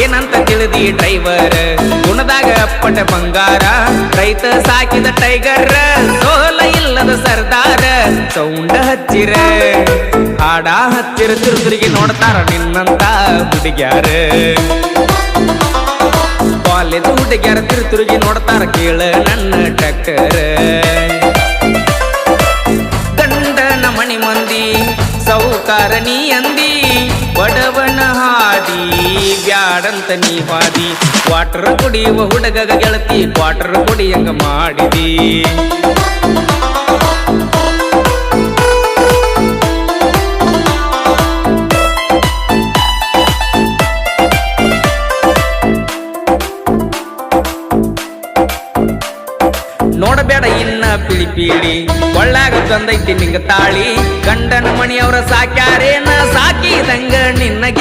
ಏನಂತ ತಿಳಿದಿ ಡ್ರೈವರ್ ಗುಣದಾಗ ಅಪ್ಪಟ ಬಂಗಾರ ರೈತ ಸಾಕಿದ ಟೈಗರ್ ಸೋಲ ಇಲ್ಲದ ಸರ್ದಾರ ಸೌಂಡ ಹಚ್ಚಿರ ಹಾಡ ಹಚ್ಚಿರ ತಿರುತಿರುಗಿ ನೋಡ್ತಾರ ನಿನ್ನಂತ ಹುಡುಗ್ಯಾರ ಕಾಲೇಜ್ ಹುಡುಗ್ಯಾರ ತಿರುತಿರುಗಿ ನೋಡ್ತಾರ ಕೇಳ ನನ್ನ ಟ್ರ್ಯಾಕ್ಟರ್ ಗಂಡನ ಮಣಿ ಮಂದಿ ಸೌಕಾರ ನೀ ಅಂದಿ ಬಡವನ ಹಾದಿ ಬ್ಯಾಡಂತ ನೀ ವಾದಿ ವಾಟರ್ ಕುಡಿಯುವ ಹುಡುಗಗ ಗೆಳತಿ ಕ್ವಾಟರ್ ಕುಡಿಯಂಗ ಮಾಡಿದಿ ನೋಡಬೇಡ ಇನ್ನ ಪಿಳಿ ಪೀಳಿ ಕೊಳ್ಳಾಗ ತಂದೈತಿ ನಿಂಗ ತಾಳಿ ಗಂಡನ ಮಣಿಯವರ ಸಾಕ್ಯಾರೇನ ಸಾಕಿದಂಗ ನಿನ್ನಗೆ